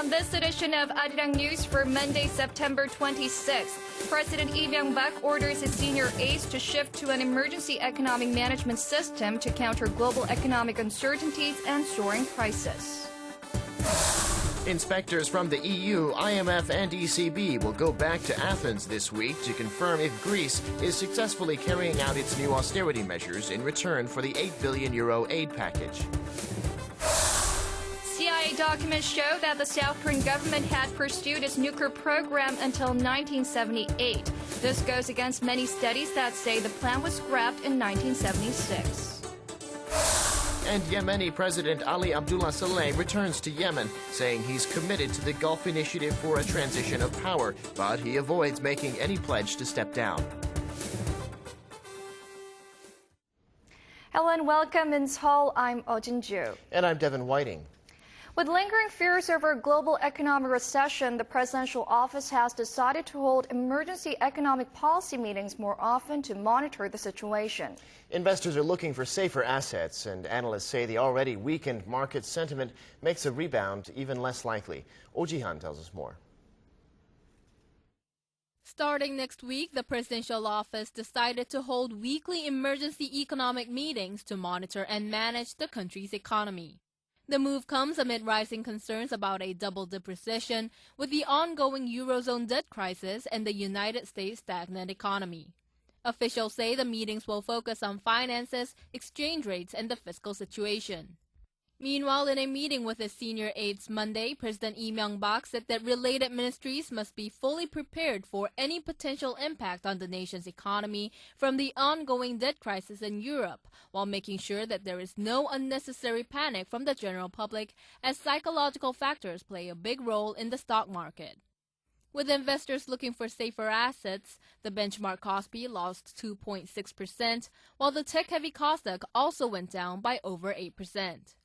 On this edition of Arirang News for Monday, September 26, President Lee Myung-bak orders his senior aides to shift to an emergency economic management system to counter global economic uncertainties and soaring prices. Inspectors from the EU, IMF and ECB will go back to Athens this week to confirm if Greece is successfully carrying out its new austerity measures in return for the €8 billion aid package. CIA documents show that the South Korean government had pursued its nuclear program until 1978. This goes against many studies that say the plan was scrapped in 1976. And Yemeni President Ali Abdullah Saleh returns to Yemen, saying he's committed to the Gulf Initiative for a transition of power, but he avoids making any pledge to step down. Hello and welcome in Seoul. I'm Ojin Ju. And I'm Devin Whiting. With lingering fears over global economic recession, the presidential office has decided to hold emergency economic policy meetings more often to monitor the situation. Investors are looking for safer assets, and analysts say the already weakened market sentiment makes a rebound even less likely. Oh Ji-han tells us more. Starting next week, the presidential office decided to hold weekly emergency economic meetings to monitor and manage the country's economy. The move comes amid rising concerns about a double-dip recession with the ongoing Eurozone debt crisis and the United States' stagnant economy. Officials say the meetings will focus on finances, exchange rates, and the fiscal situation. Meanwhile, in a meeting with his senior aides Monday, President Lee Myung-bak said that related ministries must be fully prepared for any potential impact on the nation's economy from the ongoing debt crisis in Europe, while making sure that there is no unnecessary panic from the general public, as psychological factors play a big role in the stock market. With investors looking for safer assets, the benchmark Kospi lost 2.6%, while the tech-heavy Kosdaq also went down by over 8%.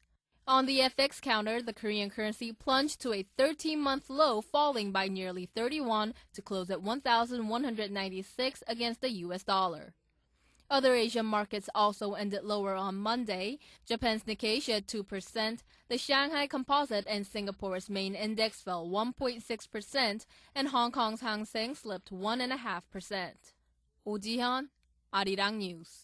On the FX counter, the Korean currency plunged to a 13-month low, falling by nearly 31 to close at 1,196 against the U.S. dollar. Other Asian markets also ended lower on Monday. Japan's Nikkei shed 2%, the Shanghai Composite and Singapore's main index fell 1.6%, and Hong Kong's Hang Seng slipped 1.5%. Oh Ji-han, Arirang News.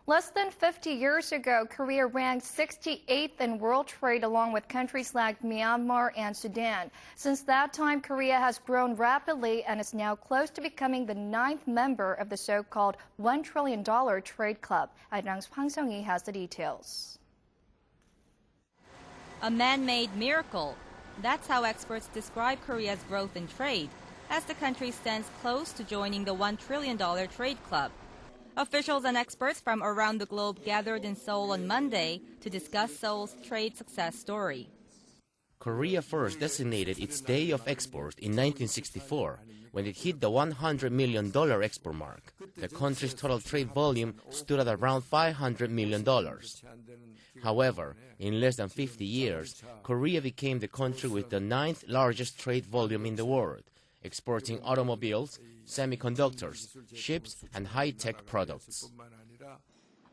Less than 50 years ago, Korea ranked 68th in world trade along with countries like Myanmar and Sudan. Since that time, Korea has grown rapidly and is now close to becoming the 9th member of the so-called $1 trillion trade club. Arirang's Hwang Seong-hee has the details. A man-made miracle. That's how experts describe Korea's growth in trade, as the country stands close to joining the $1 trillion trade club. Officials and experts from around the globe gathered in Seoul on Monday to discuss Seoul's trade success story. Korea first designated its Day of Export in 1964, when it hit the $100 million export mark. The country's total trade volume stood at around $500 million. However, in less than 50 years, Korea became the country with the 9th largest trade volume in the world, exporting automobiles, semiconductors, ships, and high-tech products.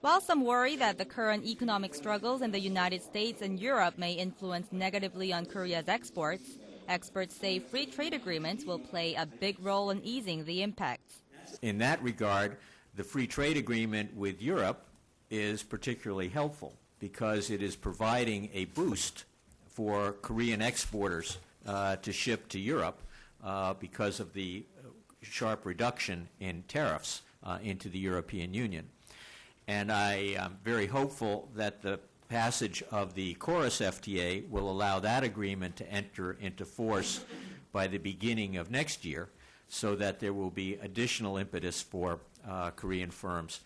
While some worry that the current economic struggles in the United States and Europe may influence negatively on Korea's exports, experts say free trade agreements will play a big role in easing the impacts. In that regard, the free trade agreement with Europe is particularly helpful because it is providing a boost for Korean exporters to ship to Europe because of the sharp reduction in tariffs into the European Union. And I am very hopeful that the passage of the Chorus FTA will allow that agreement to enter into force by the beginning of next year, so that there will be additional impetus for Korean firms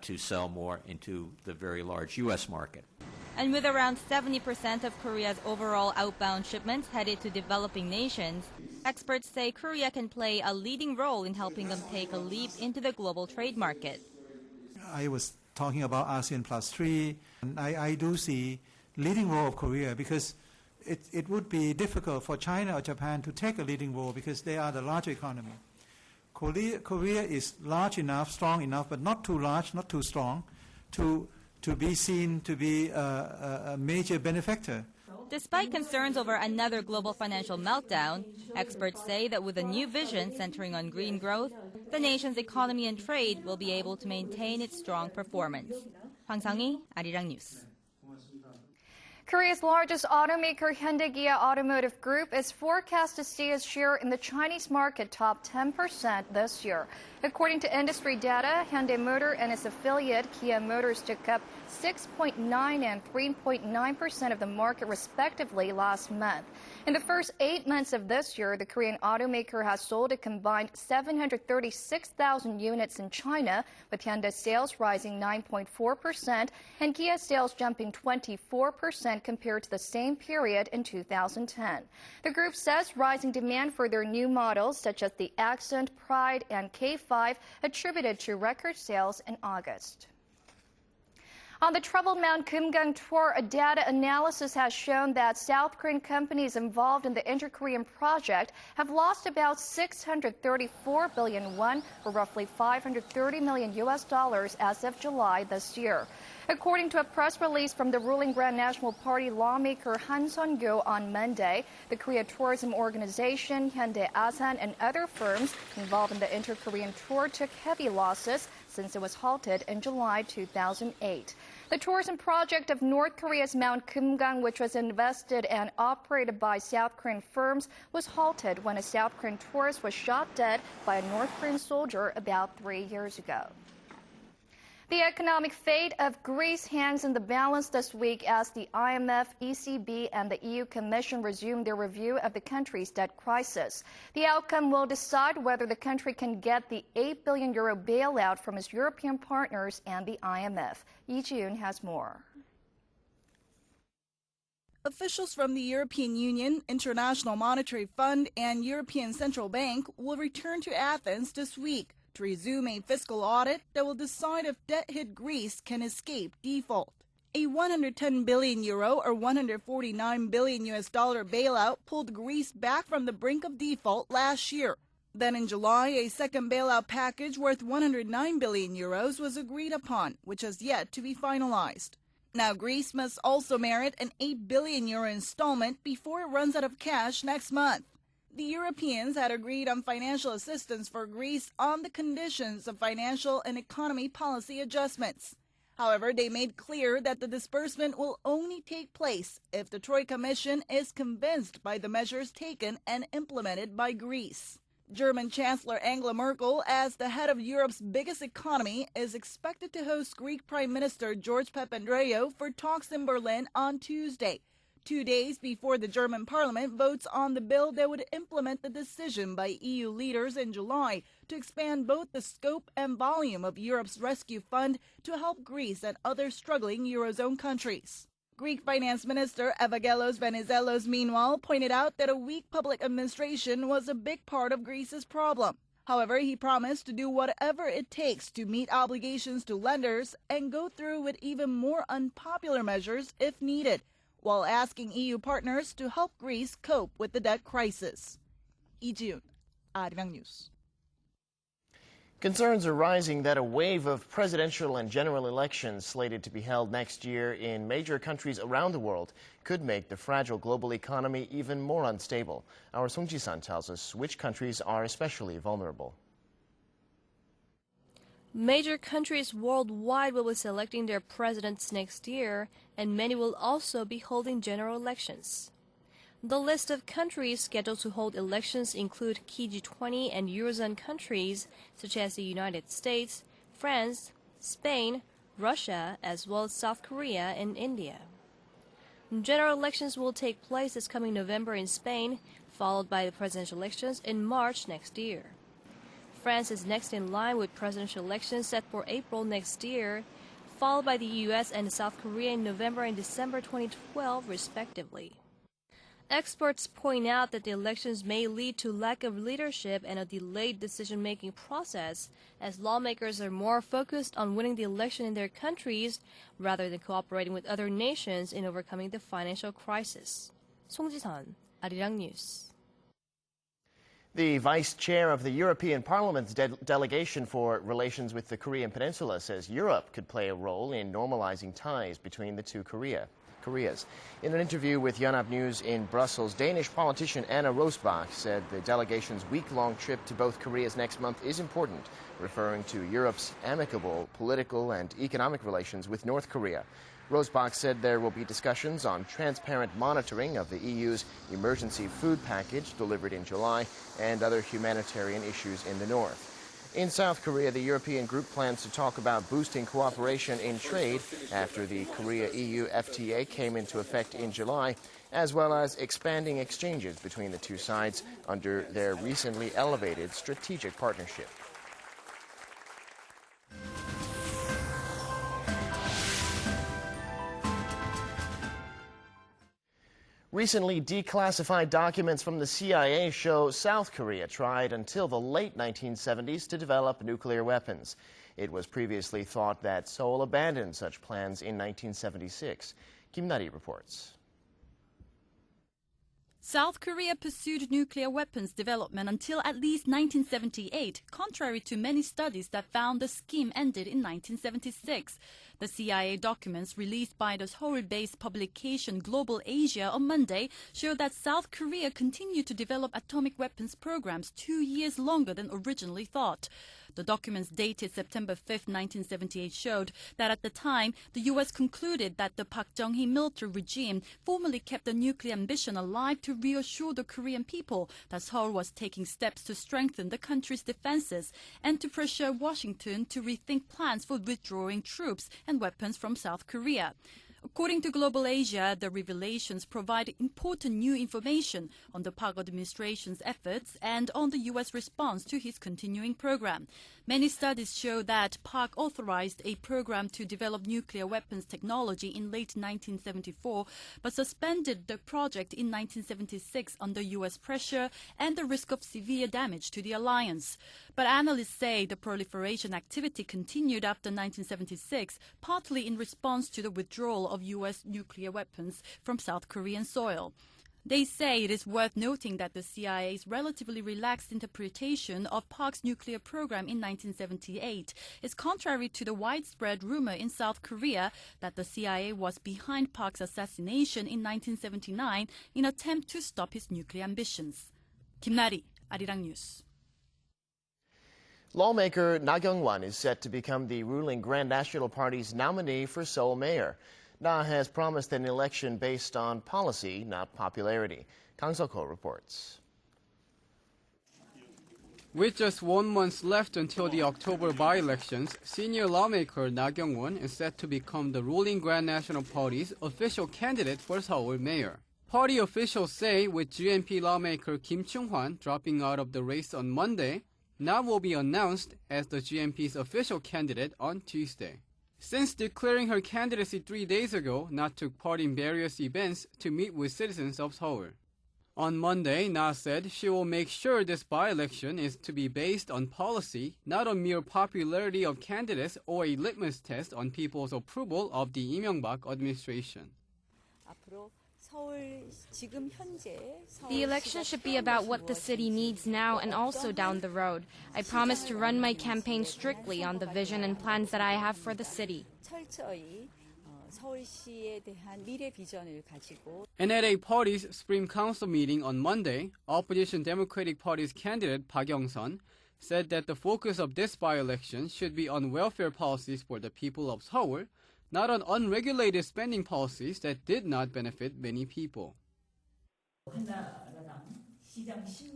to sell more into the very large U.S. market. And with around 70% of Korea's overall outbound shipments headed to developing nations, experts say Korea can play a leading role in helping them take a leap into the global trade market. I was talking about ASEAN Plus 3, and I do see leading role of Korea because it would be difficult for China or Japan to take a leading role because they are the larger economy. Korea is large enough, strong enough, but not too large, not too strong, to be seen to be a major benefactor Despite concerns over another global financial meltdown, experts say that with a new vision centering on green growth, the nation's economy and trade will be able to maintain its strong performance. Hwang Sang-hee, Arirang News. Korea's largest automaker Hyundai Kia Automotive Group is forecast to see its share in the Chinese market top 10% this year. According to industry data, Hyundai Motor and its affiliate Kia Motors took up 6.9 and 3.9% of the market respectively last month. In the first 8 months of this year, the Korean automaker has sold a combined 736,000 units in China, with Hyundai sales rising 9.4% and Kia sales jumping 24% compared to the same period in 2010. The group says rising demand for their new models, such as the Accent, Pride, and K5, attributed to record sales in August. On the troubled Mount Kumgang tour, a data analysis has shown that South Korean companies involved in the Inter-Korean project have lost about 634 billion won, or roughly $530 million as of July this year. According to a press release from the ruling Grand National Party lawmaker Han Sun-gyo on Monday, the Korea Tourism Organization, Hyundai Asan, and other firms involved in the Inter-Korean tour took heavy losses since it was halted in July 2008. The tourism project of North Korea's Mount Kumgang, which was invested and operated by South Korean firms, was halted when a South Korean tourist was shot dead by a North Korean soldier about 3 years ago. The economic fate of Greece hangs in the balance this week as the IMF, ECB, and the EU Commission resume their review of the country's debt crisis. The outcome will decide whether the country can get the €8 billion bailout from its European partners and the IMF. Lee Ji-yoon has more. Officials from the European Union, International Monetary Fund, and European Central Bank will return to Athens this week to resume a fiscal audit that will decide if debt-hit Greece can escape default. A €110 billion or $149 billion bailout pulled Greece back from the brink of default last year. Then in July, a second bailout package worth €109 billion was agreed upon, which has yet to be finalized. Now Greece must also merit an €8 billion installment before it runs out of cash next month. The Europeans had agreed on financial assistance for Greece on the conditions of financial and economy policy adjustments. However, they made clear that the disbursement will only take place if the Troika Mission is convinced by the measures taken and implemented by Greece. German Chancellor Angela Merkel, as the head of Europe's biggest economy, is expected to host Greek Prime Minister George Papandreou for talks in Berlin on Tuesday, 2 days before the German parliament votes on the bill that would implement the decision by EU leaders in July to expand both the scope and volume of Europe's rescue fund to help Greece and other struggling Eurozone countries. Greek Finance Minister Evangelos Venizelos, meanwhile, pointed out that a weak public administration was a big part of Greece's problem. However, he promised to do whatever it takes to meet obligations to lenders and go through with even more unpopular measures if needed, while asking EU partners to help Greece cope with the debt crisis. Lee Ji-yoon, Arirang News. Concerns are rising that a wave of presidential and general elections slated to be held next year in major countries around the world could make the fragile global economy even more unstable. Our Song Ji-san tells us which countries are especially vulnerable. Major countries worldwide will be selecting their presidents next year, and many will also be holding general elections. The list of countries scheduled to hold elections include key G20 and Eurozone countries such as the United States, France, Spain, Russia, as well as South Korea and India. General elections will take place this coming November in Spain, followed by the presidential elections in March next year. France is next in line with presidential elections set for April next year, followed by the U.S. and South Korea in November and December 2012, respectively. Experts point out that the elections may lead to lack of leadership and a delayed decision-making process, as lawmakers are more focused on winning the election in their countries rather than cooperating with other nations in overcoming the financial crisis. Song Ji-san, Arirang News. The vice chair of the European Parliament's delegation for relations with the Korean Peninsula says Europe could play a role in normalizing ties between the two Koreas. Korea's. In an interview with Yonhap News in Brussels, Danish politician Anna Rosbach said the delegation's week-long trip to both Koreas next month is important, referring to Europe's amicable political and economic relations with North Korea. Rosbach said there will be discussions on transparent monitoring of the EU's emergency food package delivered in July and other humanitarian issues in the north. In South Korea, the European group plans to talk about boosting cooperation in trade after the Korea-EU FTA came into effect in July, as well as expanding exchanges between the two sides under their recently elevated strategic partnership. Recently declassified documents from the CIA show South Korea tried until the late 1970s to develop nuclear weapons. It was previously thought that Seoul abandoned such plans in 1976. Kim Nari reports. South Korea pursued nuclear weapons development until at least 1978, contrary to many studies that found the scheme ended in 1976. The CIA documents released by the Seoul-based publication Global Asia on Monday show that South Korea continued to develop atomic weapons programs 2 years longer than originally thought. The documents dated September 5, 1978 showed that at the time, the U.S. concluded that the Park Chung-hee military regime formally kept the nuclear ambition alive to reassure the Korean people that Seoul was taking steps to strengthen the country's defenses and to pressure Washington to rethink plans for withdrawing troops and weapons from South Korea. According to Global Asia, the revelations provide important new information on the Park administration's efforts and on the U.S. response to his continuing program. Many studies show that Park authorized a program to develop nuclear weapons technology in late 1974, but suspended the project in 1976 under U.S. pressure and the risk of severe damage to the alliance. But analysts say the proliferation activity continued after 1976, partly in response to the withdrawal of U.S. nuclear weapons from South Korean soil. They say it is worth noting that the CIA's relatively relaxed interpretation of Park's nuclear program in 1978 is contrary to the widespread rumor in South Korea that the CIA was behind Park's assassination in 1979 in an attempt to stop his nuclear ambitions. Kim Nari, Arirang News. Lawmaker Na Kyung-won is set to become the ruling Grand National Party's nominee for Seoul mayor. Na has promised an election based on policy, not popularity. Kang Seok-ho reports. With just 1 month left until the October by-elections, senior lawmaker Na Kyung-won is set to become the ruling Grand National Party's official candidate for Seoul mayor. Party officials say with GNP lawmaker Kim Chung-hwan dropping out of the race on Monday, Na will be announced as the GNP's official candidate on Tuesday. Since declaring her candidacy 3 days ago, Na took part in various events to meet with citizens of Seoul. On Monday, Na said she will make sure this by-election is to be based on policy, not on mere popularity of candidates or a litmus test on people's approval of the Lee Myung-bak administration. The election should be about what the city needs now and also down the road. I promise to run my campaign strictly on the vision and plans that I have for the city. And at a party's Supreme Council meeting on Monday, opposition Democratic Party's candidate Park Young-sun said that the focus of this by-election should be on welfare policies for the people of Seoul, not on unregulated spending policies that did not benefit many people.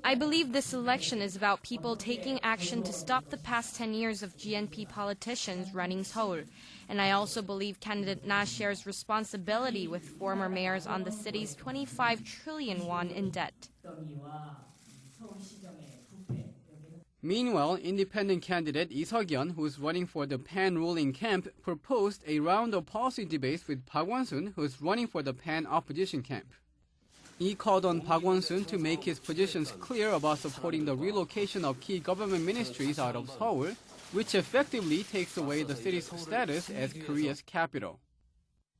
I believe this election is about people taking action to stop the past 10 years of GNP politicians running Seoul. And I also believe candidate Na shares responsibility with former mayors on the city's 25 trillion won in debt. Meanwhile, independent candidate Lee Seok-yeon, who is running for the pan-ruling camp, proposed a round of policy debates with Park Won-soon, who is running for the pan-opposition camp. He called on Park Won-soon to make his positions clear about supporting the relocation of key government ministries out of Seoul, which effectively takes away the city's status as Korea's capital.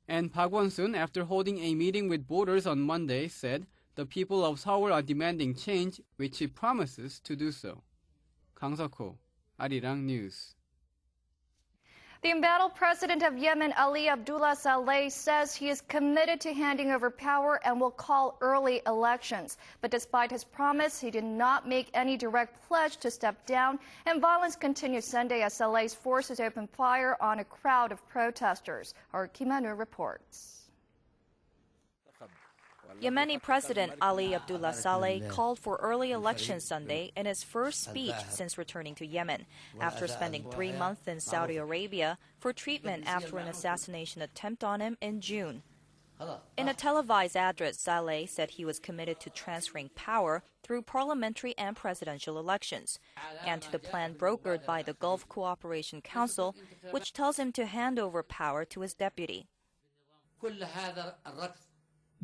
And Park Won-soon, after holding a meeting with voters on Monday, said the people of Seoul are demanding change, which he promises to do so. Kang Seok-ho, Arirang News. The embattled president of Yemen, Ali Abdullah Saleh, says he is committed to handing over power and will call early elections. But despite his promise, he did not make any direct pledge to step down, and violence continued Sunday as Saleh's forces opened fire on a crowd of protesters. Our Kim Han-woo reports. Yemeni President Ali Abdullah Saleh called for early elections Sunday in his first speech since returning to Yemen, after spending 3 months in Saudi Arabia for treatment after an assassination attempt on him in June. In a televised address, Saleh said he was committed to transferring power through parliamentary and presidential elections, and to the plan brokered by the Gulf Cooperation Council, which tells him to hand over power to his deputy.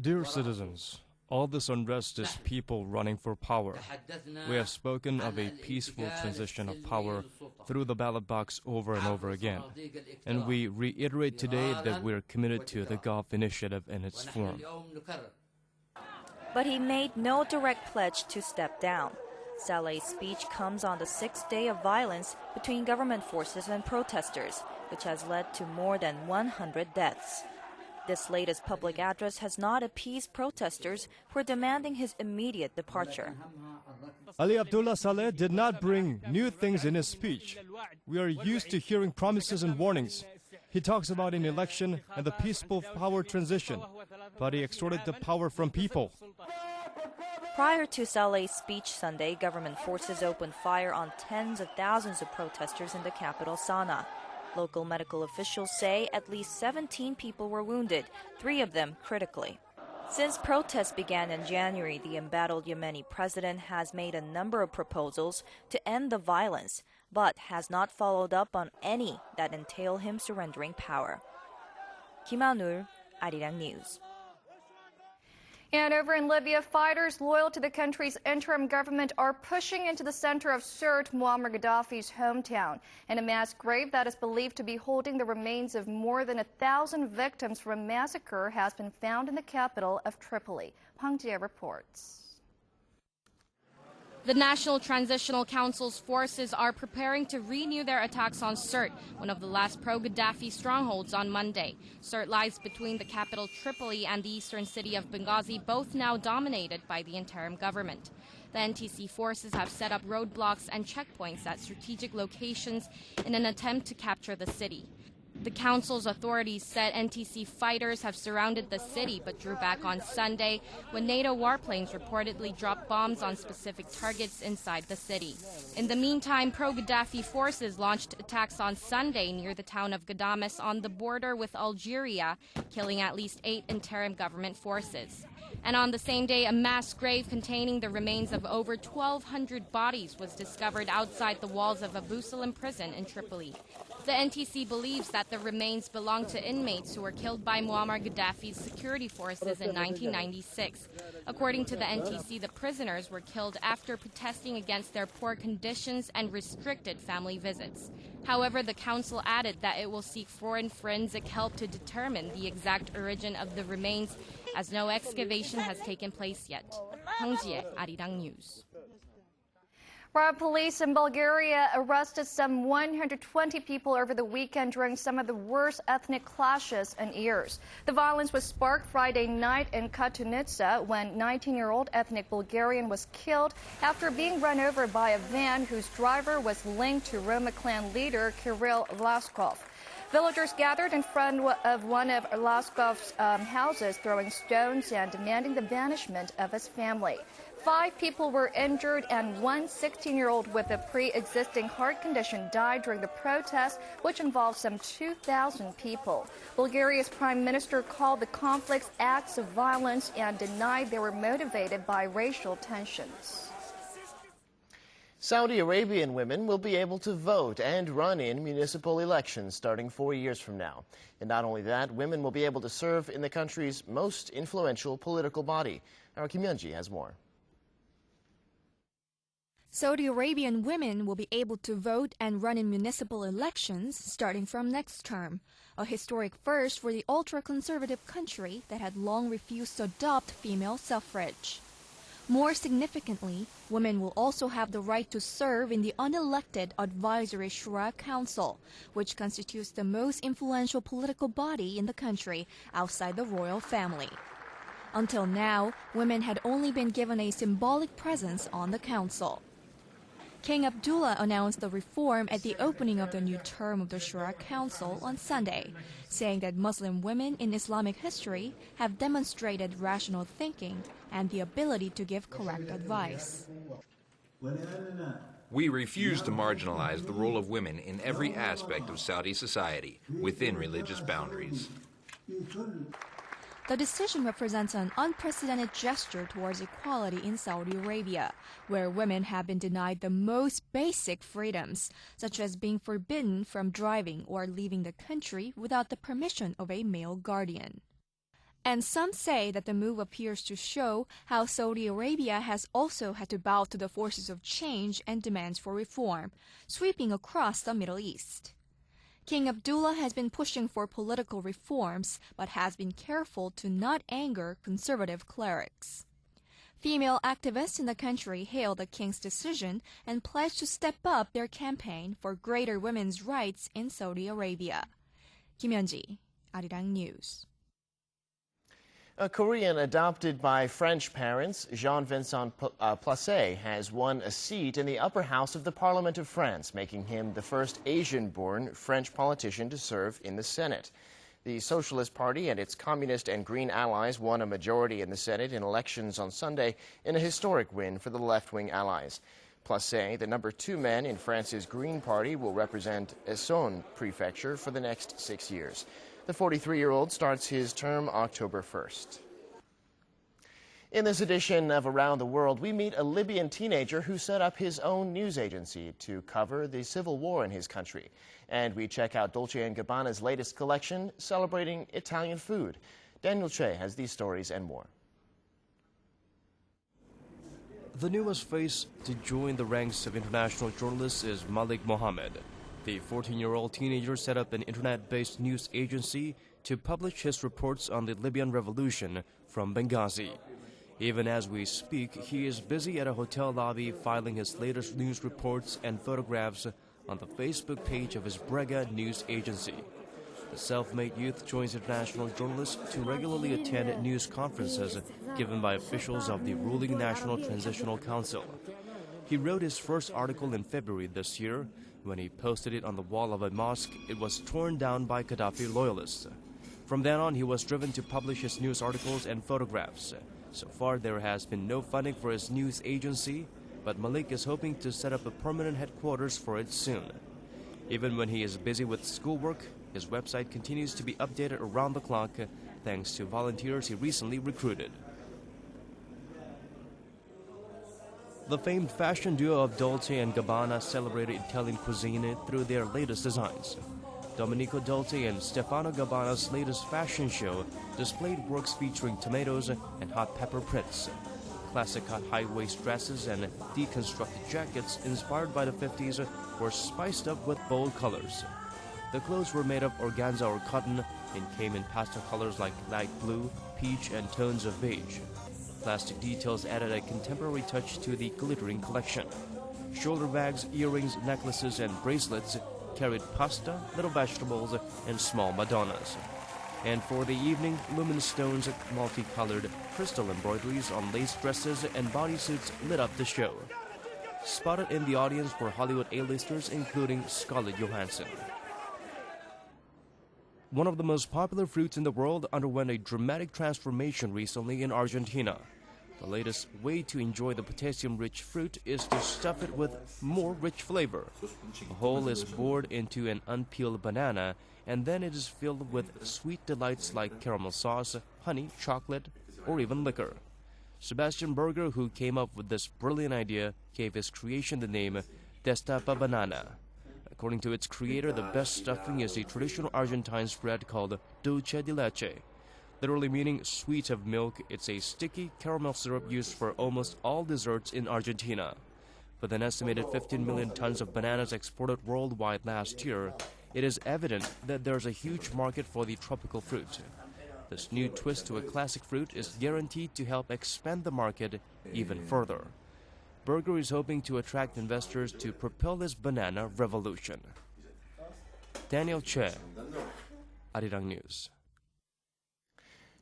Dear citizens, all this unrest is people running for power. We have spoken of a peaceful transition of power through the ballot box over and over again, and we reiterate today that we are committed to the Gulf Initiative in its form. But he made no direct pledge to step down. Saleh's speech comes on the 6th day of violence between government forces and protesters, which has led to more than 100 deaths. This latest public address has not appeased protesters who are demanding his immediate departure. Ali Abdullah Saleh did not bring new things in his speech. We are used to hearing promises and warnings. He talks about an election and the peaceful power transition, but he extorted the power from people. Prior to Saleh's speech Sunday, government forces opened fire on tens of thousands of protesters in the capital, Sana'a. Local medical officials say at least 17 people were wounded, 3 of them critically. Since protests began in January, the embattled Yemeni president has made a number of proposals to end the violence, but has not followed up on any that entail him surrendering power. Kim Han-woo, Arirang News. And over in Libya, fighters loyal to the country's interim government are pushing into the center of Sirte, Muammar Gaddafi's hometown, in a mass grave that is believed to be holding the remains of more than 1,000 victims from a massacre has been found in the capital of Tripoli. Hwang Jie reports. The National Transitional Council's forces are preparing to renew their attacks on Sirte, one of the last pro-Gaddafi strongholds, on Monday. Sirte lies between the capital Tripoli and the eastern city of Benghazi, both now dominated by the interim government. The NTC forces have set up roadblocks and checkpoints at strategic locations in an attempt to capture the city. The council's authorities said NTC fighters have surrounded the city but drew back on Sunday when NATO warplanes reportedly dropped bombs on specific targets inside the city. In the meantime, pro-Gaddafi forces launched attacks on Sunday near the town of Ghadames on the border with Algeria, killing at least 8 interim government forces. And on the same day, a mass grave containing the remains of over 1,200 bodies was discovered outside the walls of Abu Salim prison in Tripoli. The NTC believes that the remains belong to inmates who were killed by Muammar Gaddafi's security forces in 1996. According to the NTC, the prisoners were killed after protesting against their poor conditions and restricted family visits. However, the council added that it will seek foreign forensic help to determine the exact origin of the remains, as no excavation has taken place yet. Hwang Jie, Arirang News. Riot police in Bulgaria arrested some 120 people over the weekend during some of the worst ethnic clashes in years. The violence was sparked Friday night in Katunitsa when 19-year-old ethnic Bulgarian was killed after being run over by a van whose driver was linked to Roma clan leader Kirill Vlaskov. Villagers gathered in front of one of Vlaskov's houses, throwing stones and demanding the banishment of his family. 5 people were injured and one 16-year-old with a pre-existing heart condition died during the protest, which involved some 2,000 people. Bulgaria's prime minister called the conflicts acts of violence and denied they were motivated by racial tensions. Saudi Arabian women will be able to vote and run in municipal elections starting 4 years from now. And not only that, women will be able to serve in the country's most influential political body. Our Kim Hyun-ji has more. Saudi Arabian women will be able to vote and run in municipal elections starting from next term, a historic first for the ultra-conservative country that had long refused to adopt female suffrage. More significantly, women will also have the right to serve in the unelected Advisory Shura Council, which constitutes the most influential political body in the country outside the royal family. Until now, women had only been given a symbolic presence on the council. King Abdullah announced the reform at the opening of the new term of the Shura Council on Sunday, saying that Muslim women in Islamic history have demonstrated rational thinking and the ability to give correct advice. We refuse to marginalize the role of women in every aspect of Saudi society within religious boundaries. The decision represents an unprecedented gesture towards equality in Saudi Arabia, where women have been denied the most basic freedoms, such as being forbidden from driving or leaving the country without the permission of a male guardian. And some say that the move appears to show how Saudi Arabia has also had to bow to the forces of change and demands for reform, sweeping across the Middle East. King Abdullah has been pushing for political reforms, but has been careful to not anger conservative clerics. Female activists in the country hailed the king's decision and pledged to step up their campaign for greater women's rights in Saudi Arabia. Kim Hyun-ji, Arirang News. A Korean adopted by French parents, Jean-Vincent Placé, has won a seat in the upper house of the Parliament of France, making him the first Asian-born French politician to serve in the Senate. The Socialist Party and its Communist and Green allies won a majority in the Senate in elections on Sunday in a historic win for the left-wing allies. Placé, the number 2 man in France's Green Party, will represent Essonne Prefecture for the next 6 years. The 43-year-old starts his term October 1st. In this edition of Around the World, we meet a Libyan teenager who set up his own news agency to cover the civil war in his country. And we check out Dolce & Gabbana's latest collection celebrating Italian food. Daniel Che has these stories and more. The newest face to join the ranks of international journalists is Malik Mohammed. The 14-year-old teenager set up an internet-based news agency to publish his reports on the Libyan revolution from Benghazi. Even as we speak, he is busy at a hotel lobby filing his latest news reports and photographs on the Facebook page of his Brega news agency. The self-made youth joins international journalists to regularly attend news conferences given by officials of the ruling National Transitional Council. He wrote his first article in February this year. When he posted it on the wall of a mosque, it was torn down by Gaddafi loyalists. From then on, he was driven to publish his news articles and photographs. So far, there has been no funding for his news agency, but Malik is hoping to set up a permanent headquarters for it soon. Even when he is busy with schoolwork, his website continues to be updated around the clock thanks to volunteers he recently recruited. The famed fashion duo of Dolce & Gabbana celebrated Italian cuisine through their latest designs. Domenico Dolce and Stefano Gabbana's latest fashion show displayed works featuring tomatoes and hot pepper prints. Classic high-waist dresses and deconstructed jackets inspired by the 50s were spiced up with bold colors. The clothes were made of organza or cotton and came in pastel colors like light blue, peach, and tones of beige. Plastic details added a contemporary touch to the glittering collection. Shoulder bags, earrings, necklaces, and bracelets carried pasta, little vegetables, and small Madonnas. And for the evening, luminous stones, multicolored crystal embroideries on lace dresses and bodysuits lit up the show. Spotted in the audience were Hollywood A-listers, including Scarlett Johansson. One of the most popular fruits in the world underwent a dramatic transformation recently in Argentina. The latest way to enjoy the potassium-rich fruit is to stuff it with more rich flavor. The whole is poured into an unpeeled banana, and then it is filled with sweet delights like caramel sauce, honey, chocolate, or even liquor. Sebastian Berger, who came up with this brilliant idea, gave his creation the name Destapa Banana. According to its creator, the best stuffing is a traditional Argentine spread called dulce de leche. Literally meaning sweet of milk, it's a sticky caramel syrup used for almost all desserts in Argentina. With an estimated 15 million tons of bananas exported worldwide last year, it is evident that there's a huge market for the tropical fruit. This new twist to a classic fruit is guaranteed to help expand the market even further. Burger is hoping to attract investors to propel this banana revolution. Daniel Che, Arirang News.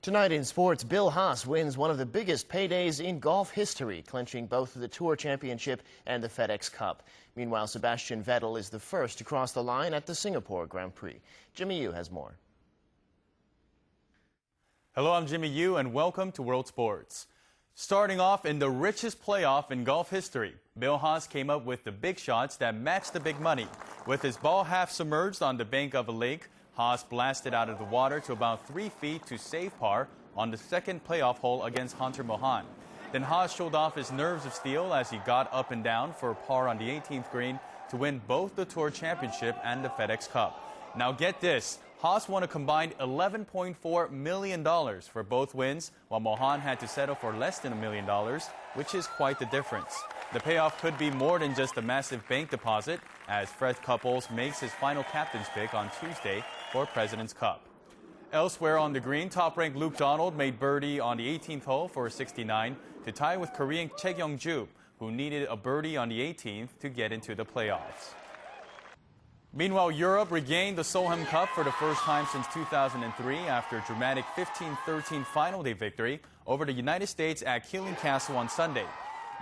Tonight in sports, Bill Haas wins one of the biggest paydays in golf history, clinching both the Tour Championship and the FedEx Cup. Meanwhile, Sebastian Vettel is the first to cross the line at the Singapore Grand Prix. Jimmy Yu has more. Hello, I'm Jimmy Yu, and welcome to World Sports. Starting off in the richest playoff in golf history, Bill Haas came up with the big shots that matched the big money. With his ball half submerged on the bank of a lake, Haas blasted out of the water to about 3 feet to save par on the second playoff hole against Hunter Mohan. Then Haas showed off his nerves of steel as he got up and down for par on the 18th green to win both the Tour Championship and the FedEx Cup. Now get this, Haas won a combined $11.4 million for both wins, while Mohan had to settle for less than $1 million, which is quite the difference. The payoff could be more than just a massive bank deposit, as Fred Couples makes his final captain's pick on Tuesday for President's Cup. Elsewhere on the green, top-ranked Luke Donald made birdie on the 18th hole for a 69 to tie with Korean Chae Kyung-ju, who needed a birdie on the 18th to get into the playoffs. Meanwhile, Europe regained the Solheim Cup for the first time since 2003 after a dramatic 15-13 final day victory over the United States at Keeling Castle on Sunday.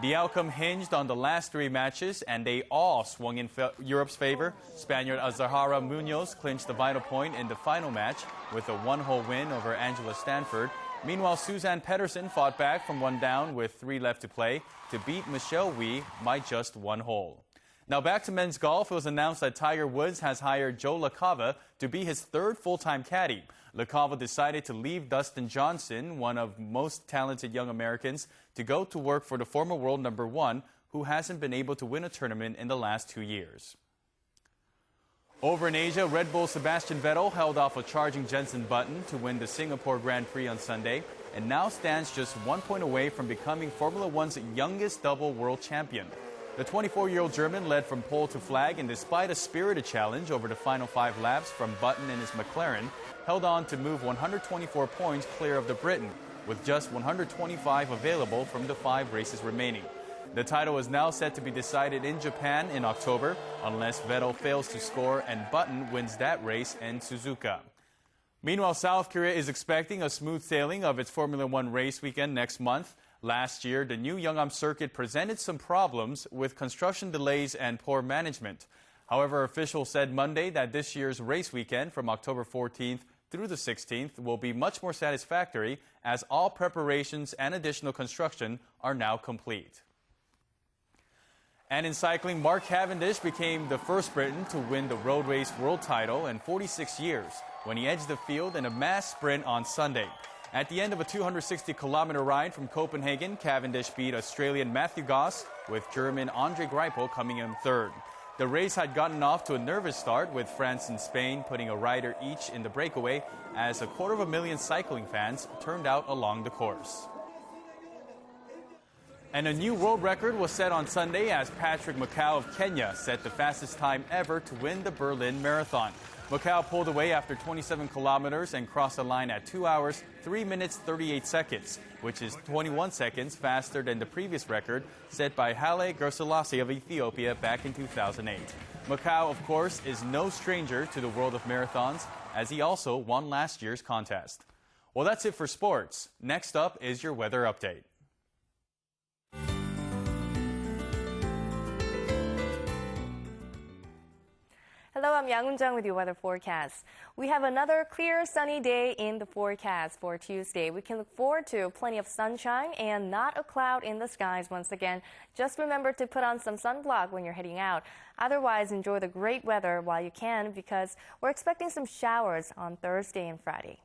The outcome hinged on the last 3 matches, and they all swung in Europe's favor. Spaniard Azahara Munoz clinched the vital point in the final match with a 1-hole win over Angela Stanford. Meanwhile, Suzanne Pedersen fought back from 1 down with 3 left to play to beat Michelle Wie by just 1 hole. Now back to men's golf. It was announced that Tiger Woods has hired Joe LaCava to be his 3rd full-time caddy. LaCava decided to leave Dustin Johnson, one of most talented young Americans, to go to work for the former world number 1, who hasn't been able to win a tournament in the last 2 years. Over in Asia, Red Bull's Sebastian Vettel held off a charging Jenson Button to win the Singapore Grand Prix on Sunday, and now stands just 1 point away from becoming Formula One's youngest double world champion. The 24-year-old German led from pole to flag, and despite a spirited challenge over the final 5 laps from Button and his McLaren, held on to move 124 points clear of the Briton, with just 125 available from the 5 races remaining. The title is now set to be decided in Japan in October, unless Vettel fails to score and Button wins that race in Suzuka. Meanwhile, South Korea is expecting a smooth sailing of its Formula One race weekend next month. Last year, the new Yeongam circuit presented some problems with construction delays and poor management. However, officials said Monday that this year's race weekend from October 14th through the 16th will be much more satisfactory, as all preparations and additional construction are now complete. And in cycling, Mark Cavendish became the first Briton to win the road race world title in 46 years when he edged the field in a mass sprint on Sunday. At the end of a 260-kilometer ride from Copenhagen, Cavendish beat Australian Matthew Goss, with German Andre Greipel coming in 3rd. The race had gotten off to a nervous start, with France and Spain putting a rider each in the breakaway, as 250,000 cycling fans turned out along the course. And a new world record was set on Sunday as Patrick Macau of Kenya set the fastest time ever to win the Berlin Marathon. Macau pulled away after 27 kilometers and crossed the line at 2 hours, 3 minutes, 38 seconds, which is 21 seconds faster than the previous record set by Haile Gebrselassie of Ethiopia back in 2008. Macau, of course, is no stranger to the world of marathons, as he also won last year's contest. Well, that's it for sports. Next up is your weather update. Hello, I'm Yang Eun-jung with your weather forecast. We have another clear, sunny day in the forecast for Tuesday. We can look forward to plenty of sunshine and not a cloud in the skies once again. Just remember to put on some sunblock when you're heading out. Otherwise, enjoy the great weather while you can, because we're expecting some showers on Thursday and Friday.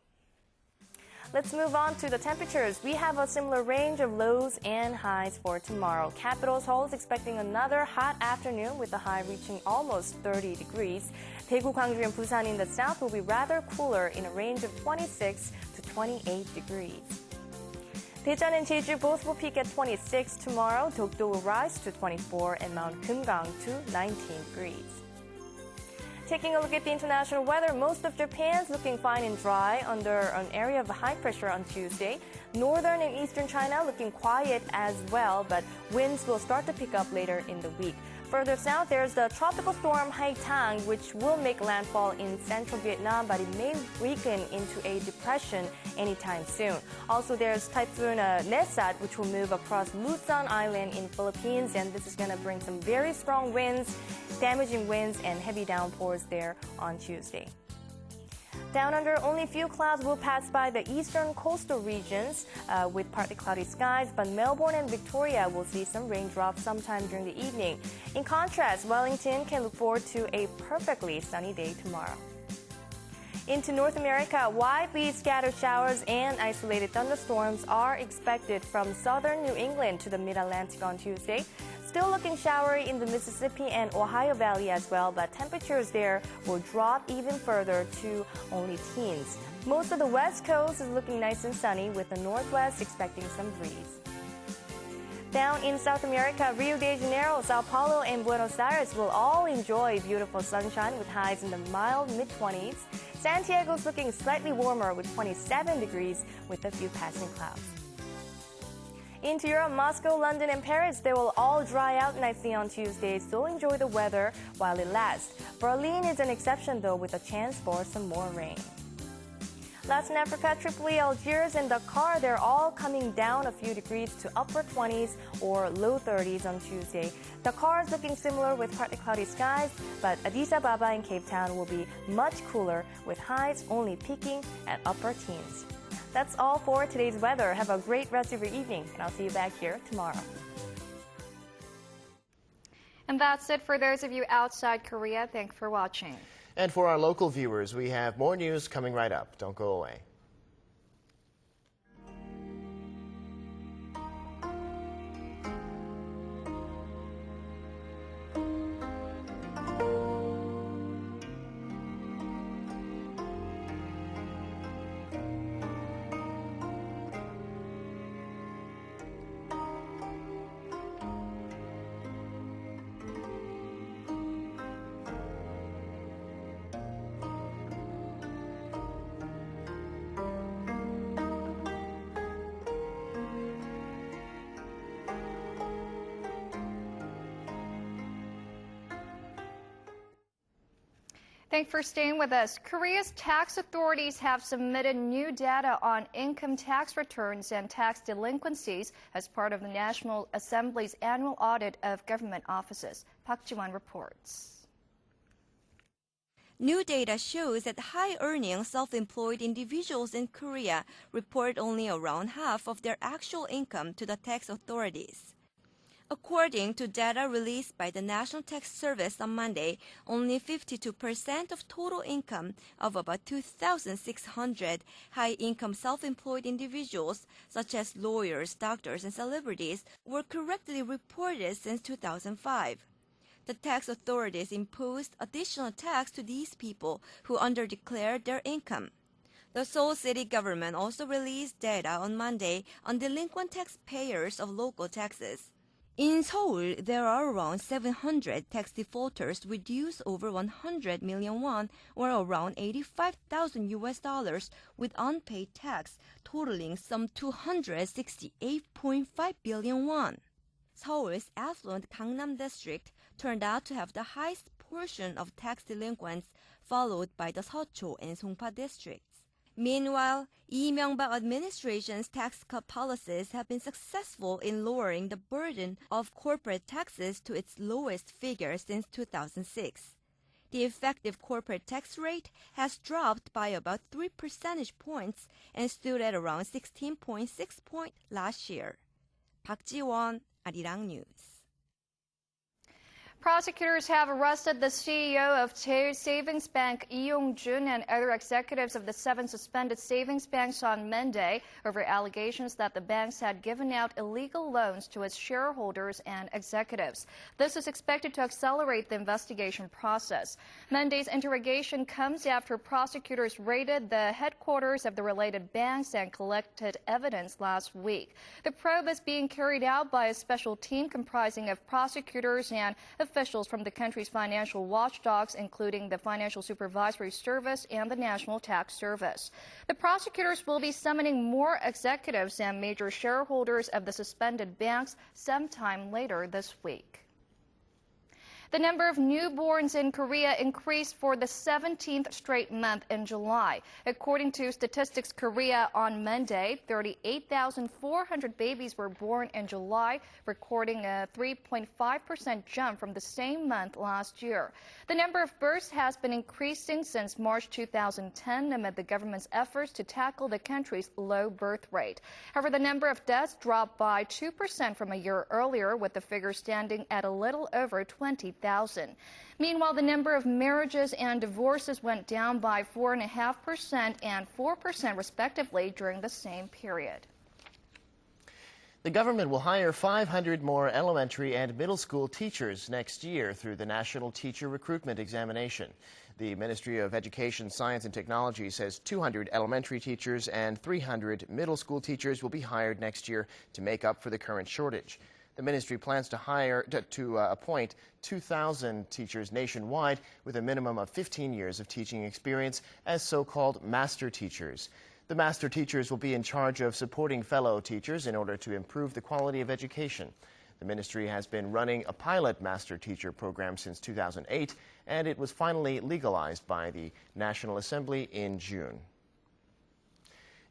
Let's move on to the temperatures. We have a similar range of lows and highs for tomorrow. Capital Seoul is expecting another hot afternoon with the high reaching almost 30 degrees. Daegu, Gwangju, and Busan in the south will be rather cooler in a range of 26 to 28 degrees. Daejeon and Jeju both will peak at 26 tomorrow. Dokdo will rise to 24 and Mount Kumgang to 19 degrees. Taking a look at the international weather, most of Japan's looking fine and dry under an area of high pressure on Tuesday. Northern and eastern China looking quiet as well, but winds will start to pick up later in the week. Further south, there's the tropical storm Haitang, which will make landfall in central Vietnam, but it may weaken into a depression anytime soon. Also, there's Typhoon Nesat, which will move across Luzon Island in Philippines, and this is going to bring some very strong winds, damaging winds, and heavy downpours there on Tuesday. Down under, only a few clouds will pass by the eastern coastal regions with partly cloudy skies, but Melbourne and Victoria will see some raindrops sometime during the evening. In contrast, Wellington can look forward to a perfectly sunny day tomorrow. Into North America, widely scattered showers and isolated thunderstorms are expected from southern New England to the mid-Atlantic on Tuesday. Still looking showery in the Mississippi and Ohio Valley as well, but temperatures there will drop even further to only teens. Most of the West Coast is looking nice and sunny, with the Northwest expecting some breeze. Down in South America, Rio de Janeiro, Sao Paulo, and Buenos Aires will all enjoy beautiful sunshine with highs in the mild mid-20s. Santiago's looking slightly warmer with 27 degrees with a few passing clouds. Into Europe, Moscow, London, and Paris, they will all dry out nicely on Tuesday, so enjoy the weather while it lasts. Berlin is an exception, though, with a chance for some more rain. Last in Africa, Tripoli, Algiers, and Dakar, they're all coming down a few degrees to upper 20s or low 30s on Tuesday. Dakar is looking similar with partly cloudy skies, but Addis Ababa and Cape Town will be much cooler, with highs only peaking at upper teens. That's all for today's weather. Have a great rest of your evening, and I'll see you back here tomorrow. And that's it for those of you outside Korea. Thanks for watching. And for our local viewers, we have more news coming right up. Don't go away. Thanks for staying with us. Korea's tax authorities have submitted new data on income tax returns and tax delinquencies as part of the National Assembly's annual audit of government offices. Park Ji-won reports. New data shows that high-earning self-employed individuals in Korea report only around half of their actual income to the tax authorities. According to data released by the National Tax Service on Monday, only 52% of total income of about 2,600 high-income self-employed individuals, such as lawyers, doctors, and celebrities, were correctly reported since 2005. The tax authorities imposed additional tax to these people who underdeclared their income. The Seoul city government also released data on Monday on delinquent taxpayers of local taxes. In Seoul, there are around 700 tax defaulters with dues over 100 million won, or around $85,000 with unpaid tax, totaling some 268.5 billion won. Seoul's affluent Gangnam district turned out to have the highest portion of tax delinquents, followed by the Seocho and Songpa districts. Meanwhile, Lee Myung-bak administration's tax cut policies have been successful in lowering the burden of corporate taxes to its lowest figure since 2006. The effective corporate tax rate has dropped by about 3 percentage points and stood at around 16.6% last year. Park Ji-won, Arirang News. Prosecutors have arrested the CEO of Tae Savings Bank, Lee Yong-jun, and other executives of the 7 suspended savings banks on Monday over allegations that the banks had given out illegal loans to its shareholders and executives. This is expected to accelerate the investigation process. Monday's interrogation comes after prosecutors raided the headquarters of the related banks and collected evidence last week. The probe is being carried out by a special team comprising of prosecutors and officials from the country's financial watchdogs, including the Financial Supervisory Service and the National Tax Service. The prosecutors will be summoning more executives and major shareholders of the suspended banks sometime later this week. The number of newborns in Korea increased for the 17th straight month in July. According to Statistics Korea on Monday, 38,400 babies were born in July, recording a 3.5% jump from the same month last year. The number of births has been increasing since March 2010 amid the government's efforts to tackle the country's low birth rate. However, the number of deaths dropped by 2% from a year earlier, with the figure standing at a little over 20,000. Meanwhile, the number of marriages and divorces went down by 4.5% and 4% respectively during the same period. The government will hire 500 more elementary and middle school teachers next year through the National Teacher Recruitment Examination. The Ministry of Education, Science and Technology says 200 elementary teachers and 300 middle school teachers will be hired next year to make up for the current shortage. The ministry plans to appoint 2,000 teachers nationwide with a minimum of 15 years of teaching experience as so-called master teachers. The master teachers will be in charge of supporting fellow teachers in order to improve the quality of education. The ministry has been running a pilot master teacher program since 2008, and it was finally legalized by the National Assembly in June.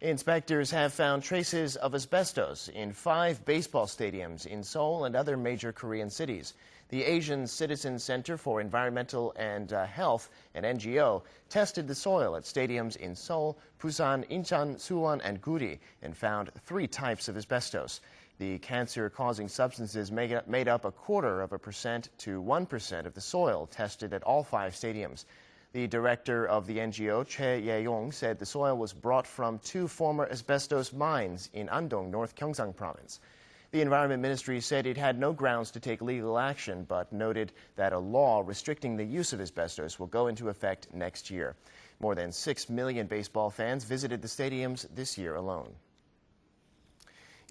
Inspectors have found traces of asbestos in 5 baseball stadiums in Seoul and other major Korean cities. The Asian Citizen Center for Environmental and Health, an NGO, tested the soil at stadiums in Seoul, Busan, Incheon, Suwon, and Guri and found 3 types of asbestos. The cancer-causing substances made up 0.25% to 1% of the soil tested at all 5 stadiums. The director of the NGO, Choi Ye-yong, said the soil was brought from 2 former asbestos mines in Andong, North Gyeongsang Province. The Environment Ministry said it had no grounds to take legal action, but noted that a law restricting the use of asbestos will go into effect next year. More than 6 million baseball fans visited the stadiums this year alone.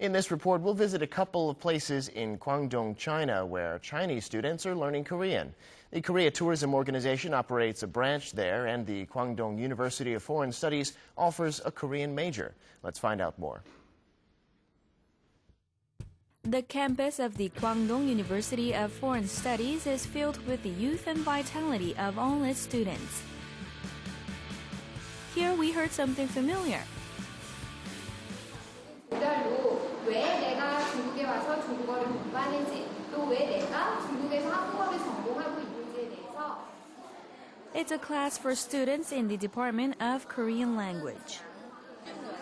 In this report, we'll visit a couple of places in Guangdong, China, where Chinese students are learning Korean. The Korea Tourism Organization operates a branch there, and the Guangdong University of Foreign Studies offers a Korean major. Let's find out more. The campus of the Guangdong University of Foreign Studies is filled with the youth and vitality of all its students. Here we heard something familiar. 왜 내가 중국에 와서 중국어를 공부하는지, 또 왜 내가 중국에서 한국어를 전공하고 있는지에 대해서. It's a class for students in the Department of Korean Language.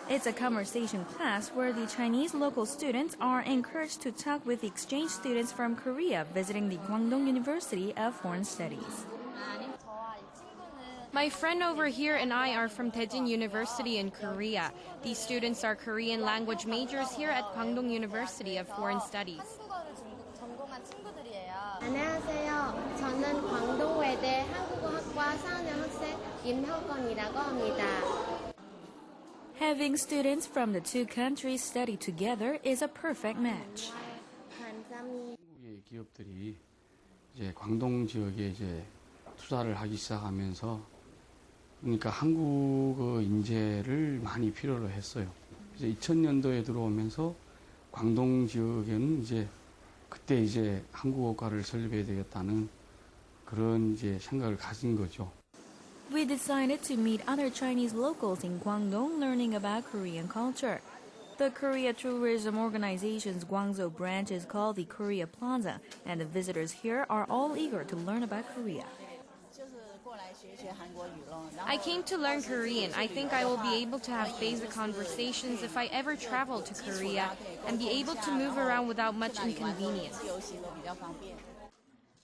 It's a conversation class where the Chinese local students are encouraged to talk with the exchange students from Korea visiting the Guangdong University of Foreign Studies. My friend over here and I are from Daejeon University in Korea. These students are Korean language majors here at Guangdong University of Foreign Studies. 안녕하세요. 저는 광동외대 한국어학과 4학년 학생 임효건이라고 합니다. Having students from the 2 countries study together is a perfect match. 한국의 기업들이 이제 광동 지역에 이제 투자를 하기 시작하면서 그러니까 한국어 인재를 많이 필요로 했어요. 이제 2000년도에 들어오면서 광동 지역에는 이제 그때 이제 한국어과를 설립해야 되겠다는 그런 이제 생각을 가진 거죠. We decided to meet other Chinese locals in Guangdong learning about Korean culture. The Korea Tourism Organization's Guangzhou branch is called the Korea Plaza, and the visitors here are all eager to learn about Korea. I came to learn Korean. I think I will be able to have basic conversations if I ever travel to Korea and be able to move around without much inconvenience.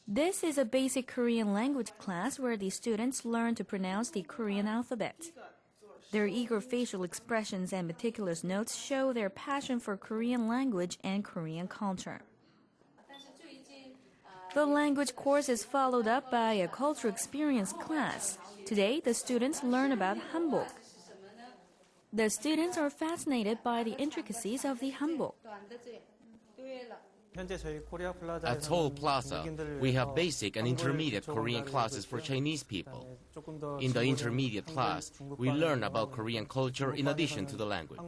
This is a basic Korean language class where the students learn to pronounce the Korean alphabet. Their eager facial expressions and meticulous notes show their passion for Korean language and Korean culture. The language course is followed up by a cultural experience class. Today, the students learn about hanbok. The students are fascinated by the intricacies of the hanbok. At Seoul Plaza, we have basic and intermediate Korean classes for Chinese people. In the intermediate class, we learn about Korean culture in addition to the language.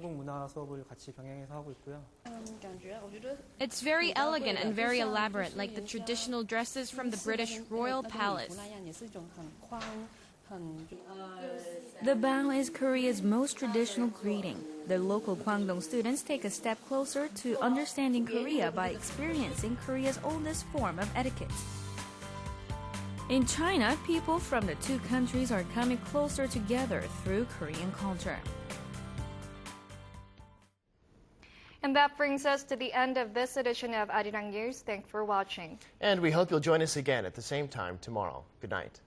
It's very elegant and very elaborate, like the traditional dresses from the British royal palace. The bow is Korea's most traditional greeting. The local Kwangdong students take a step closer to understanding Korea by experiencing Korea's oldest form of etiquette. In China, people from the two countries are coming closer together through Korean culture. And that brings us to the end of this edition of Arirang News. Thanks for watching. And we hope you'll join us again at the same time tomorrow. Good night.